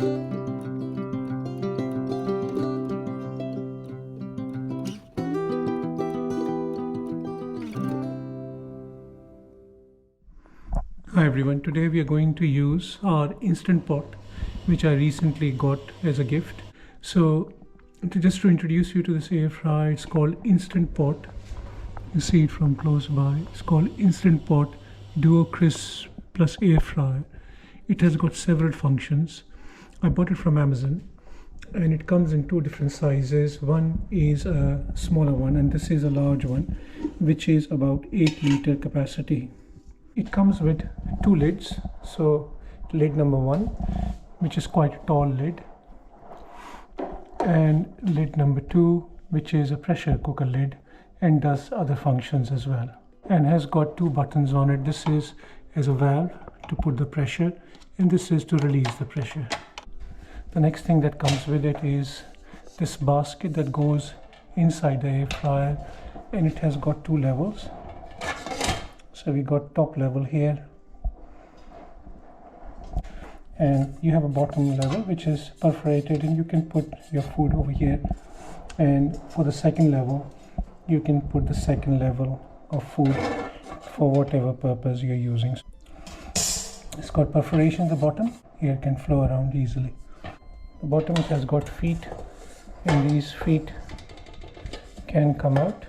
Hi everyone, today we are going to use our instant pot which I recently got as a gift. So just to introduce you to this air fryer, it's called Instant Pot. You see it from close by. It's called Instant Pot Duo Crisp Plus Air Fryer. It has got several functions. I bought it from Amazon and it comes in two different sizes. One is a smaller one and this is a large one which is about 8-liter capacity. It comes with two lids. So lid number one, which is quite a tall lid, and lid number two, which is a pressure cooker lid and does other functions as well, and has got two buttons on it. This is as a valve to put the pressure and this is to release the pressure. The next thing that comes with it is this basket that goes inside the air fryer, and it has got two levels. So we got top level here, and you have a bottom level which is perforated, and you can put your food over here. And for the second level, you can put the second level of food for whatever purpose you're using. It's got perforation at the bottom. Air can flow around easily. The bottom it has got feet, and these feet can come out.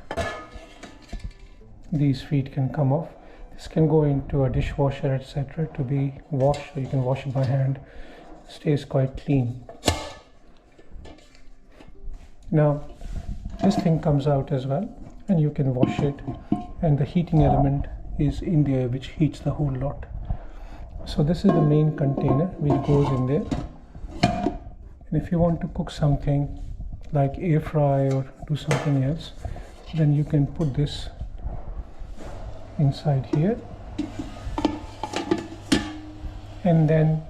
These feet can come off. This can go into a dishwasher, etc., to be washed, or you can wash it by hand. It stays quite clean. Now this thing comes out as well, and you can wash it, and the heating element is in there which heats the whole lot. So this is the main container which goes in there. And if you want to cook something like air fry or do something else, then you can put this inside here, and then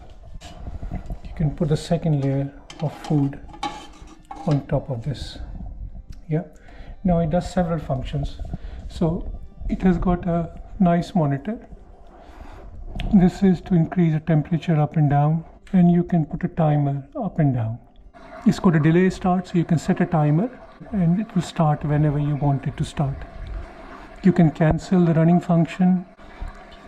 you can put the second layer of food on top of this. Yeah, now it does several functions. So it has got a nice monitor. This is to increase the temperature up and down, and you can put a timer up and down. It's got a delay start, so you can set a timer and it will start whenever you want it to start. You can cancel the running function.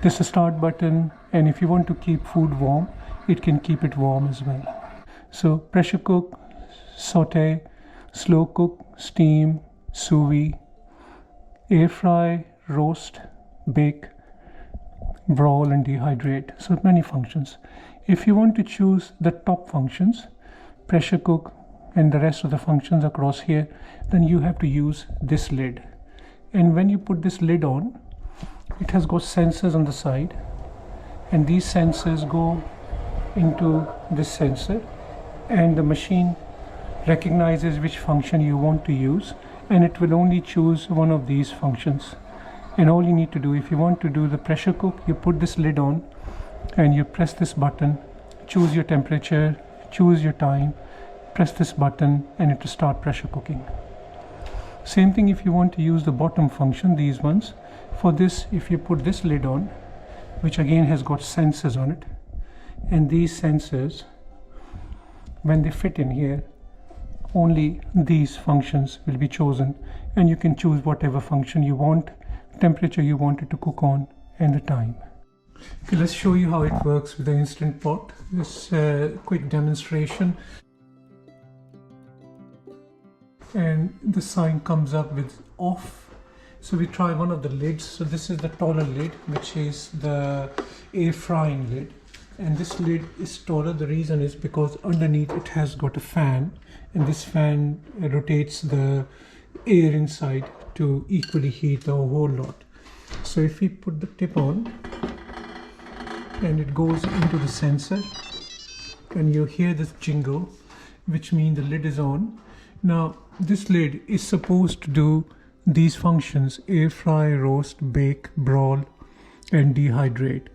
This is a start button, and if you want to keep food warm, it can keep it warm as well. So pressure cook, saute, slow cook, steam, sous vide, air fry, roast, bake, broil and dehydrate. So many functions. If you want to choose the top functions, pressure cook and the rest of the functions across here, then you have to use this lid. And when you put this lid on, it has got sensors on the side, and these sensors go into this sensor, and the machine recognizes which function you want to use, and it will only choose one of these functions. And all you need to do, if you want to do the pressure cook, you put this lid on and you press this button, choose your temperature, choose your time, press this button, and it will start pressure cooking. Same thing if you want to use the bottom function, these ones. For this, if you put this lid on, which again has got sensors on it, and these sensors, when they fit in here, only these functions will be chosen, and you can choose whatever function you want, temperature you want it to cook on, and the time. Okay, let's show you how it works with the Instant Pot. This quick demonstration. And the sign comes up with off. So we try one of the lids. So this is the taller lid, which is the air frying lid, and this lid is taller. The reason is because underneath it has got a fan, and this fan rotates the air inside to equally heat the whole lot. So if we put the tip on and it goes into the sensor, and you hear this jingle, which means the lid is on. Now this lid is supposed to do these functions: air fry, roast, bake, broil and dehydrate.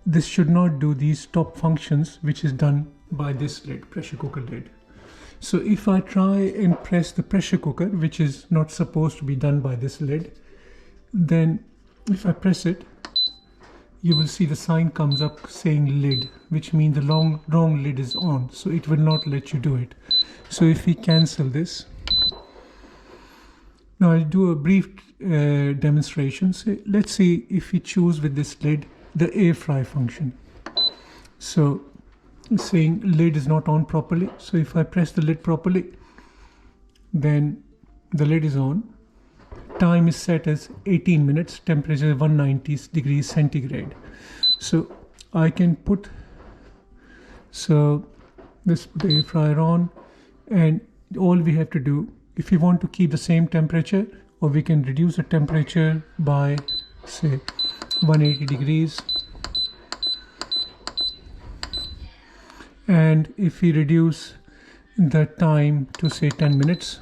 This should not do these top functions, which is done by this lid, pressure cooker lid. So if I try and press the pressure cooker, which is not supposed to be done by this lid, then if I press it, you will see the sign comes up saying lid, which means the wrong lid is on, so it will not let you do it. So if we cancel this, now I'll do a brief demonstration. So let's see if we choose with this lid the air fry function. So it's saying lid is not on properly. So if I press the lid properly, then the lid is on. Time is set as 18 minutes, temperature 190 degrees centigrade. So I can put, so this put the air fryer on, and all we have to do, if we want to keep the same temperature, or we can reduce the temperature by say 180 degrees. And if we reduce the time to say 10 minutes,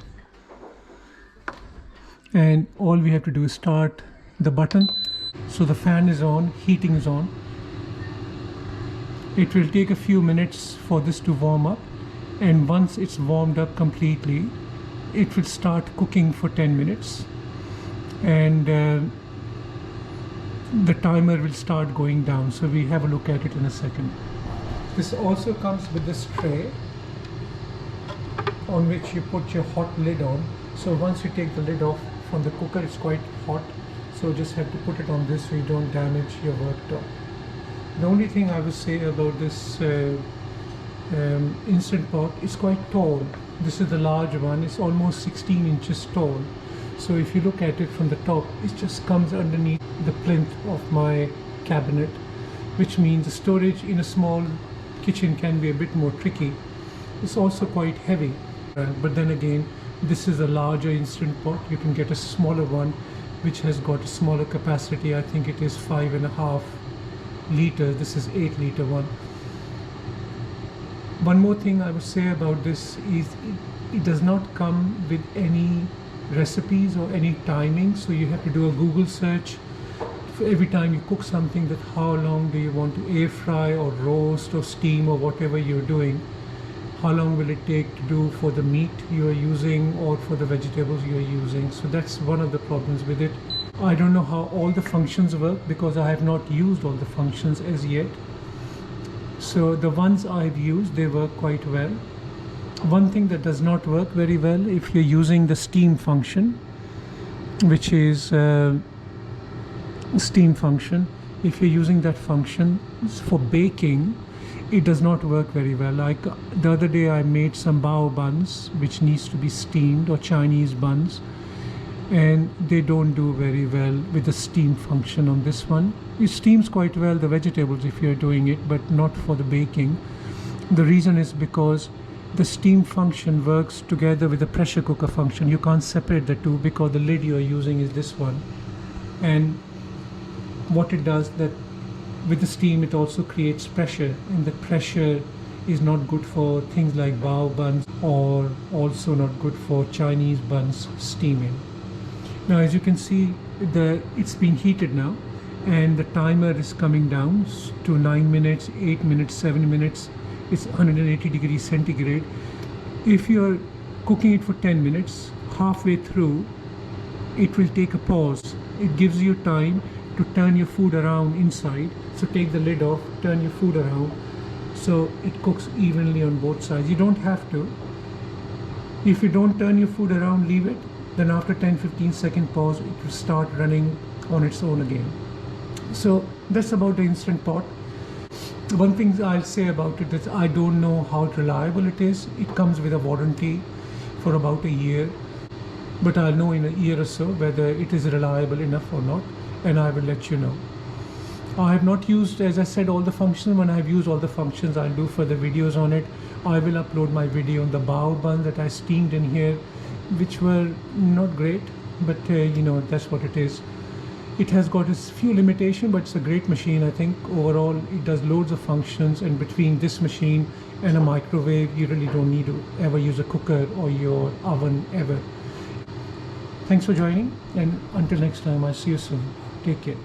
and all we have to do is start the button. So the fan is on, heating is on. It will take a few minutes for this to warm up, and once it's warmed up completely, it will start cooking for 10 minutes, and the timer will start going down. So we have a look at it in a second. This also comes with this tray on which you put your hot lid on. So once you take the lid off from the cooker, it's quite hot, so just have to put it on this so you don't damage your worktop. The only thing I would say about this instant pot, is quite tall. This is the large one, it's almost 16 inches tall. So if you look at it from the top, it just comes underneath the plinth of my cabinet, which means the storage in a small kitchen can be a bit more tricky. It's also quite heavy, but then again, this is a larger instant pot. You can get a smaller one which has got a smaller capacity. I think it is 5.5 liters. This is 8-liter one. One more thing I would say about this is it does not come with any recipes or any timing, so you have to do a Google search for every time you cook something, that how long do you want to air fry or roast or steam or whatever you're doing. How long will it take to do for the meat you are using or for the vegetables you are using. So that's one of the problems with it. I don't know how all the functions work because I have not used all the functions as yet. So the ones I've used, they work quite well. One thing that does not work very well, if you're using the steam function, which is steam function, if you're using that function for baking, it does not work very well. Like the other day I made some bao buns which needs to be steamed, or Chinese buns, and they don't do very well with the steam function on this one. It steams quite well the vegetables if you're doing it, but not for the baking. The reason is because the steam function works together with the pressure cooker function. You can't separate the two because the lid you're using is this one, and what it does, that with the steam it also creates pressure, and the pressure is not good for things like bao buns, or also not good for Chinese buns steaming. Now as you can see, it's been heated now, and the timer is coming down to 9 minutes, 8 minutes, 7 minutes. It's 180 degrees centigrade. If you're cooking it for 10 minutes, halfway through it will take a pause. It gives you time to turn your food around inside. So take the lid off, turn your food around, so it cooks evenly on both sides. You don't have to. If you don't turn your food around, leave it, then after 10-15 second pause, it will start running on its own again. So that's about the instant pot. One thing I'll say about it is I don't know how reliable it is. It comes with a warranty for about a year, but I'll know in a year or so whether it is reliable enough or not, and I will let you know. I have not used, as I said, all the functions. When I have used all the functions, I'll do further videos on it. I will upload my video on the bao bun that I steamed in here, which were not great, but you know, that's what it is. It has got a few limitations, but it's a great machine. I think overall it does loads of functions, and between this machine and a microwave, you really don't need to ever use a cooker or your oven ever. Thanks for joining, and until next time, I'll see you soon. Take care.